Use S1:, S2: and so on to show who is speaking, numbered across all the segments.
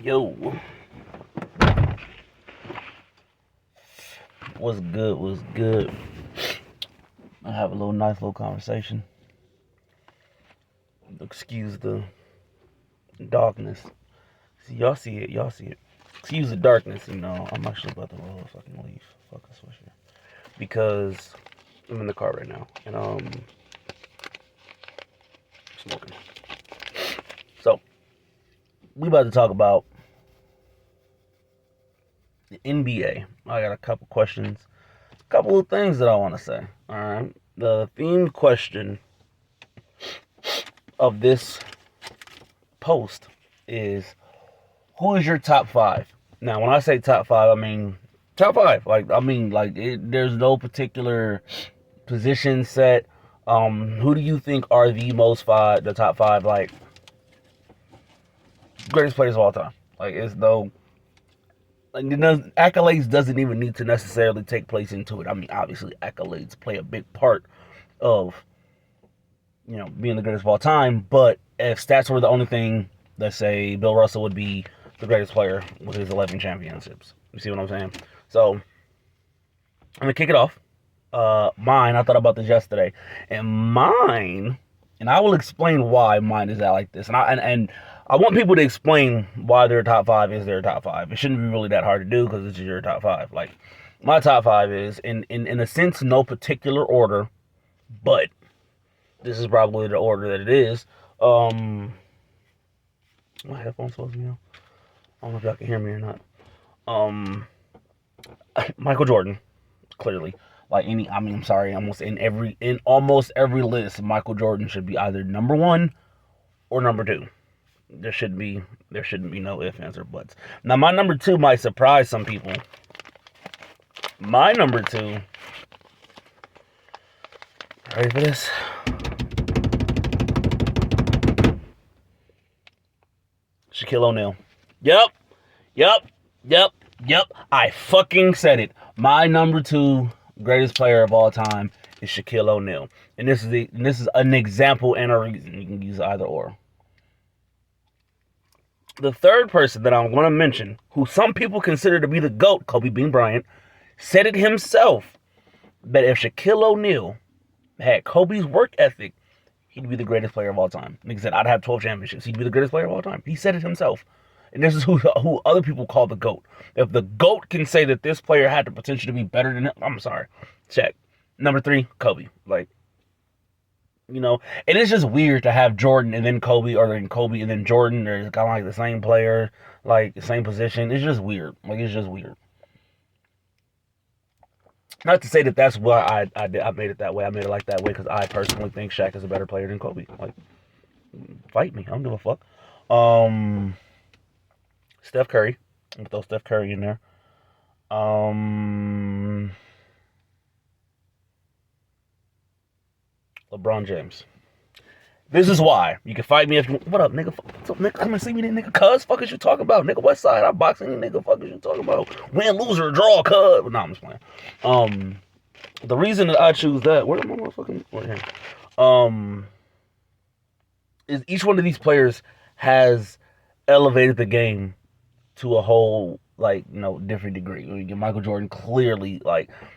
S1: Yo, what's good? What's good? I have a nice little conversation. Excuse the darkness. See, y'all see it. Y'all see it. Excuse the darkness. I'm actually about to roll a fucking leaf. Fuck a swisher. Because I'm in the car right now and smoking. So we about to talk about the NBA. I got a couple questions, a couple of things that I want to say. All right. The themed question of this post is, who is your top five? Now, when I say top five, I mean top five. There's no particular position set. Who do you think are the top five, greatest players of all time? It's no, accolades doesn't even need to necessarily take place into it. I mean, obviously, accolades play a big part of, being the greatest of all time. But if stats were the only thing, let's say Bill Russell would be the greatest player with his 11 championships. You see what I'm saying? So I'm gonna kick it off. Mine, I thought about this yesterday, and I will explain why mine is like this. And I want people to explain why their top five is their top five. It shouldn't be really that hard to do because it's your top five. Like, my top five is in a sense no particular order, but this is probably the order that it is. My headphones supposed to be on. I don't know if y'all can hear me or not. Michael Jordan, clearly. In almost every list, Michael Jordan should be either number one or number two. There shouldn't be no ifs, ands, or buts. Now, my number two might surprise some people. My number two, ready for this? Shaquille O'Neal. Yep. I fucking said it. My number two greatest player of all time is Shaquille O'Neal. And this is an example and a reason. You can use either or. The third person that I want to mention, who some people consider to be the GOAT, Kobe Bean Bryant, said it himself, that if Shaquille O'Neal had Kobe's work ethic, he'd be the greatest player of all time. He said, I'd have 12 championships. He'd be the greatest player of all time. He said it himself. And this is who other people call the GOAT. If the GOAT can say that this player had the potential to be better than him, I'm sorry. Check. Number three, Kobe. And it's just weird to have Jordan and then Kobe, or then Kobe and then Jordan. They're kind of like the same player, like the same position. It's just weird. It's just weird. Not to say that that's why I made it that way. I made it like that way because I personally think Shaq is a better player than Kobe. Fight me. I don't give a fuck. Steph Curry. I'm gonna throw Steph Curry in there. LeBron James. This is why. You can fight me if you... What up, nigga? What's up, nigga? Come and see me, nigga. Cuz, fuck is you talking about? Nigga, West Side, I'm boxing you, nigga. Fuck is you talking about? Win, lose, or draw, cuz. No, I'm just playing. The reason that I choose that... Where am I motherfucking... Right here. Is each one of these players has elevated the game to a whole, different degree. Michael Jordan, clearly,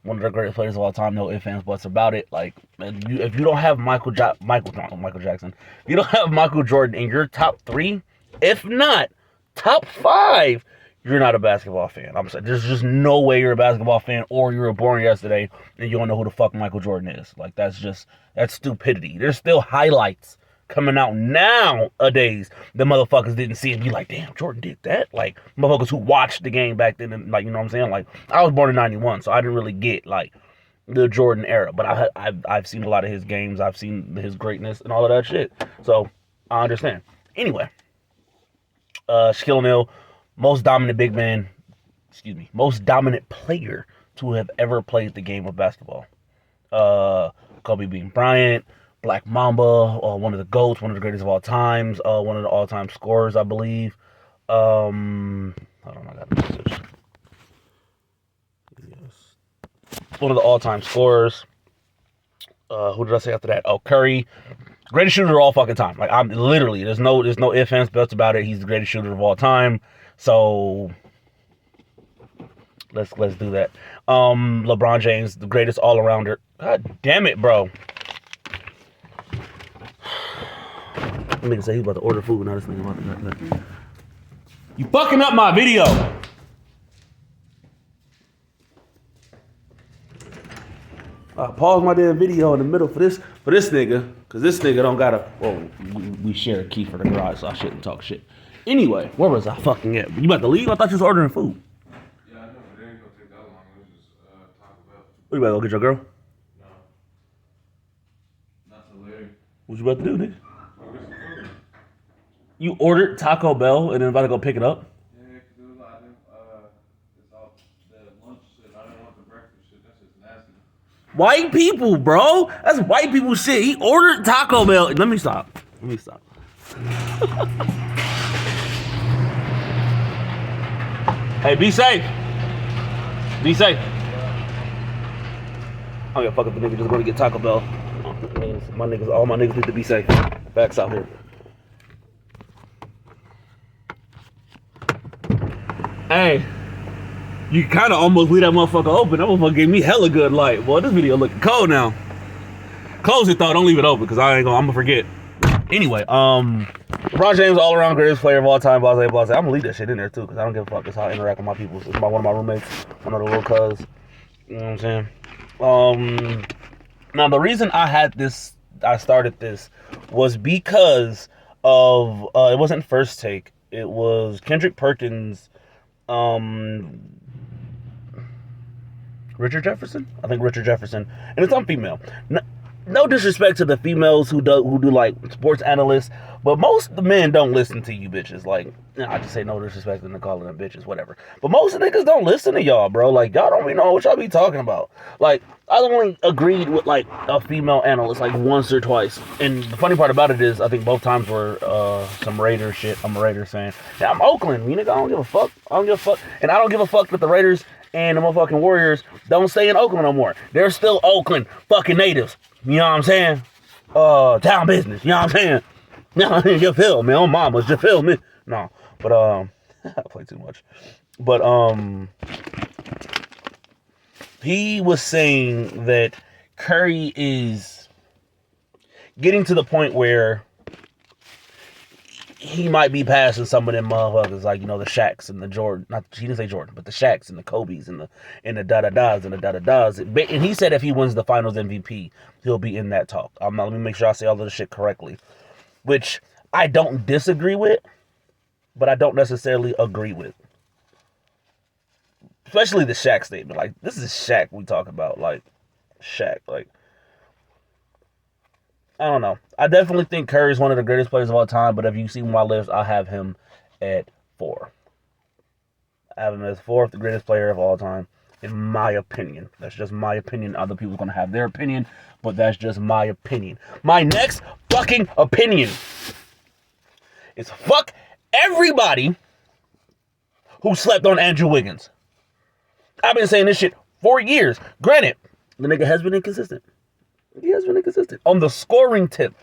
S1: one of the greatest players of all time, no ifs, ands, buts about it. If you don't have Michael Jackson, if you don't have Michael Jordan in your top three, if not top five, you're not a basketball fan. I'm sorry, there's just no way you're a basketball fan, or you were born yesterday and you don't know who the fuck Michael Jordan is. That's stupidity. There's still highlights coming out nowadays, the motherfuckers didn't see it and be like, damn, Jordan did that? Motherfuckers who watched the game back then, and you know what I'm saying? I was born in 91, so I didn't really get, the Jordan era. But I've seen a lot of his games. I've seen his greatness and all of that shit. So, I understand. Anyway, Shaquille O'Neal, most dominant player to have ever played the game of basketball. Kobe Bean Bryant, Black Mamba, one of the GOATs, one of the greatest of all times, one of the all-time scorers, I believe. Hold on, I got a message. Yes. One of the all-time scorers. Who did I say after that? Oh, Curry. Greatest shooter of all fucking time. I'm literally, there's no ifs, ands, buts about it. He's the greatest shooter of all time. So let's do that. LeBron James, the greatest all-arounder. God damn it, bro. Nigga say he about to order food. Now this nigga about to. You fucking up my video. Pause my damn video in the middle for this nigga, cause this nigga don't got a. Well, we share a key for the garage, so I shouldn't talk shit. Anyway, where was I fucking at? You about to leave? I thought you was ordering food.
S2: Yeah, I know, but it ain't gonna take that long. It was just Taco Bell.
S1: What you about to go get your girl?
S2: No, not till later.
S1: What you about to do, nigga?
S2: Go get some food.
S1: You ordered Taco Bell and then about to go pick it up?
S2: Yeah, cause it was like it's all the lunch shit. I didn't want the breakfast shit. That shit's nasty.
S1: White people, bro. That's white people shit. He ordered Taco Bell. Let me stop. Hey, be safe. Be safe. I don't give a fuck if the nigga just going to get Taco Bell. All my niggas need to be safe. Facts out here. Hey, you kind of almost leave that motherfucker open. That motherfucker gave me hella good light. Boy, this video looking cold now. Close it though. Don't leave it open because I'm gonna forget. Anyway, LeBron James, all around greatest player of all time. Blah, blah, blah. I'm gonna leave that shit in there too because I don't give a fuck. That's how I interact with my people. It's one of my roommates, one of the little cuz. You know what I'm saying? Now the reason I started this was because of it wasn't First Take. It was Kendrick Perkins. Richard Jefferson? I think Richard Jefferson. And it's on female. No disrespect to the females who do like sports analysts, but most of the men don't listen to you bitches. Like, I just say no disrespect and calling them bitches, whatever. But most of the niggas don't listen to y'all, bro. Like, y'all don't even know what y'all be talking about. Like, I only agreed with like a female analyst like once or twice. And the funny part about it is I think both times were some Raiders shit. I'm a Raiders fan. Yeah, I'm Oakland. You nigga, I don't give a fuck. And I don't give a fuck that the Raiders and the motherfucking Warriors don't stay in Oakland no more. They're still Oakland fucking natives. You know what I'm saying? Town business. You know what I'm saying? No, you feel me? Oh, mamas, you feel me? No, but I play too much. But he was saying that Curry is getting to the point where he might be passing some of them motherfuckers, like, you know, the Shaqs and the Jordan. He didn't say Jordan, but the Shaqs and the Kobe's and the da-da-das and the da-da-das. And he said if he wins the Finals MVP, he'll be in that talk. Let me make sure I say all of this shit correctly, which I don't disagree with, but I don't necessarily agree with. Especially the Shaq statement. Like, this is Shaq we talk about. Like, Shaq. Like, I don't know. I definitely think Curry's one of the greatest players of all time, but if you see my list, I have him at 4. I have him as 4th, the greatest player of all time, in my opinion. That's just my opinion. Other people are going to have their opinion, but that's just my opinion. My next fucking opinion is fuck everybody who slept on Andrew Wiggins. I've been saying this shit for years. Granted, the nigga has been inconsistent. He has been inconsistent. On the scoring tip,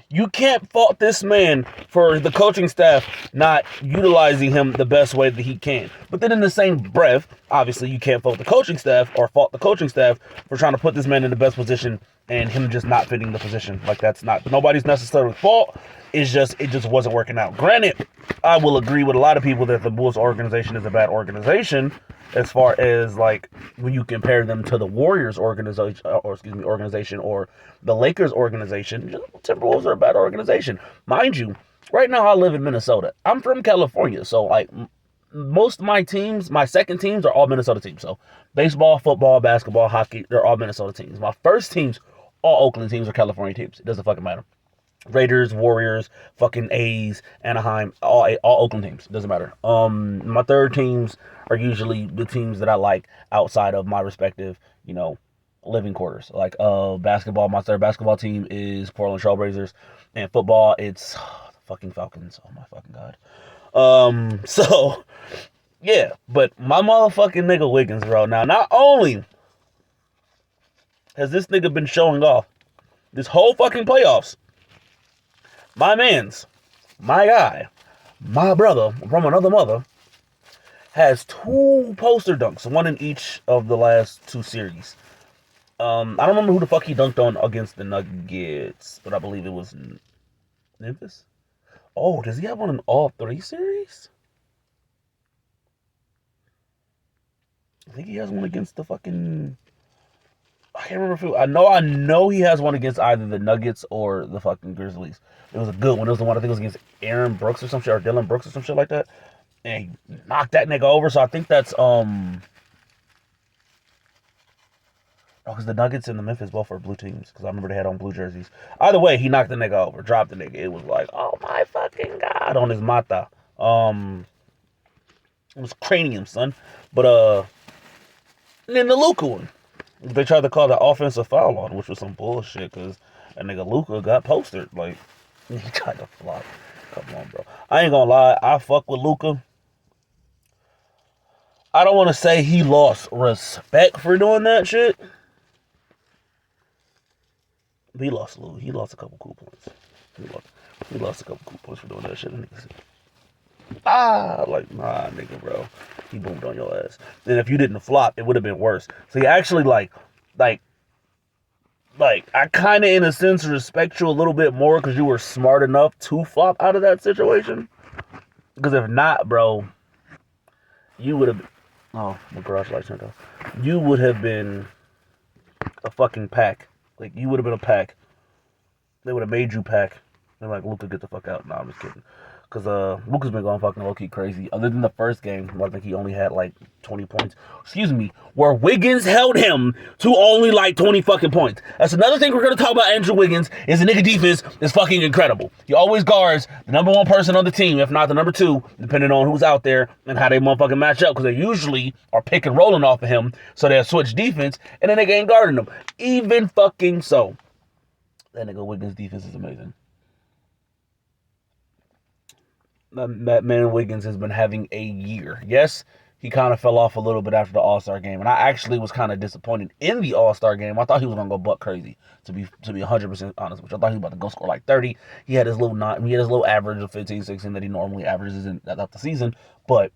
S1: you can't fault this man for the coaching staff not utilizing him the best way that he can. But then in the same breath, obviously you can't fault the coaching staff for trying to put this man in the best position and him just not fitting the position. Like, that's not nobody's necessarily fault. It just wasn't working out. Granted, I will agree with a lot of people that the Bulls organization is a bad organization as far as, like, when you compare them to the Warriors organization or the Lakers organization. Timberwolves are a bad organization. Mind you, right now I live in Minnesota. I'm from California, so, like, most of my teams, my second teams are all Minnesota teams. So baseball, football, basketball, hockey, they're all Minnesota teams. My first teams, all Oakland teams, are California teams. It doesn't fucking matter. Raiders, Warriors, fucking A's, Anaheim, all Oakland teams. It doesn't matter. My third teams are usually the teams that I like outside of my respective, you know, living quarters. Like, basketball, my third basketball team is Portland Trailblazers, and football, it's the fucking Falcons. Oh my fucking God. So yeah, but my motherfucking nigga Wiggins, bro. Now, not only has this nigga been showing off this whole fucking playoffs, my guy, My brother from another mother has 2 poster dunks, one in each of the last 2 series. I don't remember who the fuck he dunked on against the Nuggets, but I believe it was Memphis. Oh, does he have one in all 3 series? I think he has one against the fucking. I can't remember if it, I know he has one against either the Nuggets or the fucking Grizzlies. It was a good one. It was the one I think it was against Aaron Brooks or some shit, or Dylan Brooks or some shit like that. And he knocked that nigga over. So I think that's because the Nuggets and the Memphis both are blue teams. Because I remember they had on blue jerseys. Either way, he knocked the nigga over, dropped the nigga. It was like, oh my fucking god, on his mata. It was cranium, son. But and then the Luka one. They tried to call the offensive foul on, which was some bullshit, because that nigga Luka got postered. Like, he tried to flop. Come on, bro. I ain't gonna lie. I fuck with Luka. I don't want to say he lost respect for doing that shit. But he lost a little. He lost a couple cool points. He lost a couple cool points for doing that shit. Like, nah, nigga, bro. He boomed on your ass. And if you didn't flop, it would have been worse. So he actually, like, I kind of, in a sense, respect you a little bit more because you were smart enough to flop out of that situation. Because if not, bro, you would have. Oh, my garage lights turned off. You would have been a fucking pack. Like, you would have been a pack. They would have made you pack. They're like, Luka, get the fuck out. Nah, I'm just kidding. Because Luka's been going fucking low-key crazy. Other than the first game, where I think he only had like 20 points. Excuse me. Where Wiggins held him to only like 20 fucking points. That's another thing we're going to talk about Andrew Wiggins, is the nigga defense is fucking incredible. He always guards the number 1 person on the team, if not the number 2, depending on who's out there and how they motherfucking match up. Because they usually are pick and rolling off of him, so they'll switch defense, and then they ain't guarding him. Even fucking so. That nigga Wiggins' defense is amazing. That man Wiggins has been having a year. Yes, he kind of fell off a little bit after the All-Star game, and I actually was kind of disappointed in the All-Star game. I thought he was gonna go buck crazy. To be 100% honest with you, I thought he was about to go score like 30. He had his little average of 15, 16 that he normally averages in throughout the season, but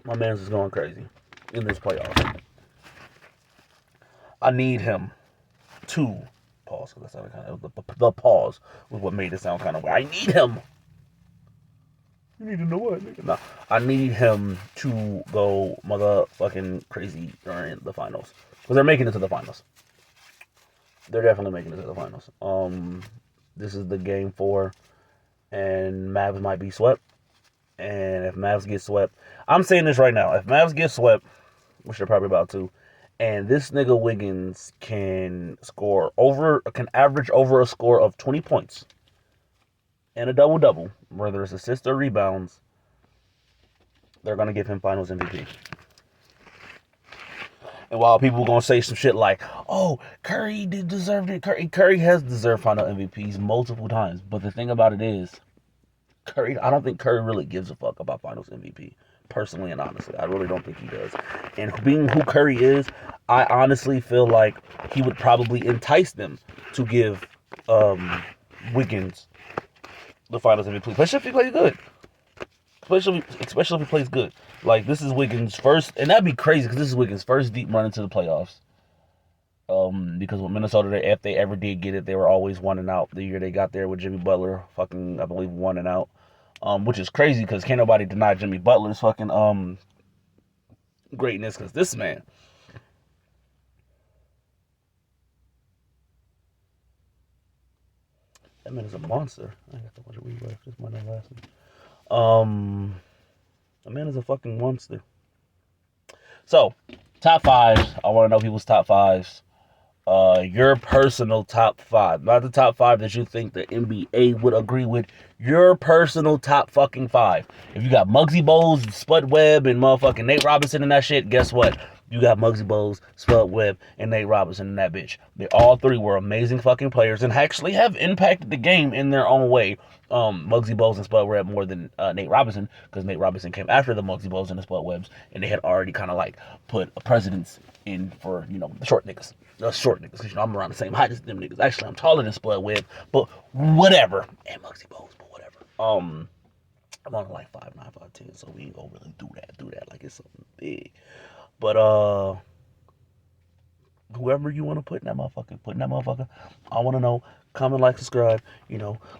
S1: my man's is going crazy in this playoff. I need him to pause, because that sounded kind of, the pause was what made it sound kind of weird. I need him. You need to know what, nigga? Nah, I need him to go motherfucking crazy during the finals, because they're making it to the finals. They're definitely making it to the finals. This is the game 4, and Mavs might be swept. And if Mavs get swept, I'm saying this right now. If Mavs get swept, which they're probably about to, and this nigga Wiggins can average over a score of 20 points and a double-double, whether it's assists or rebounds, they're going to give him finals MVP. And while people are going to say some shit like, oh, Curry did deserve it. Curry has deserved final MVPs multiple times. But the thing about it is, I don't think Curry really gives a fuck about finals MVP. Personally and honestly, I really don't think he does. And being who Curry is, I honestly feel like he would probably entice them to give Wiggins the finals MVP, especially if he plays good. Especially if he plays good. Like, this is Wiggins' first, and that'd be crazy because this is Wiggins' first deep run into the playoffs. Because with Minnesota, if they ever did get it, they were always 1-out. The year they got there with Jimmy Butler, fucking, I believe, 1-out. Which is crazy because can't nobody deny Jimmy Butler's fucking greatness, because this man, that man is a monster. I got to watch a replay. This might not last me. The man is a fucking monster. So, top 5s. I want to know people's top 5s. Your personal top 5. Not the top 5 that you think the NBA would agree with. Your personal top fucking 5. If you got Muggsy Bogues, Spud Webb, and motherfucking Nate Robinson and that shit, guess what? You got Muggsy Bogues, Spud Webb, and Nate Robinson and that bitch. They all 3 were amazing fucking players and actually have impacted the game in their own way. Muggsy Bogues and Spud Webb more than Nate Robinson, because Nate Robinson came after the Muggsy Bogues and the Spud Webbs, and they had already kind of like put a precedence in for, the short niggas. Short niggas, because I'm around the same height as them niggas. Actually, I'm taller than Spud Webb, but whatever. And Muggsy Bogues, but whatever. I'm on like 5'9", 5'10", so we ain't gonna really do that like it's something big. But whoever you want to put in that motherfucker, I want to know. Comment, like, subscribe.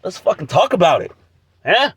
S1: Let's fucking talk about it. Huh?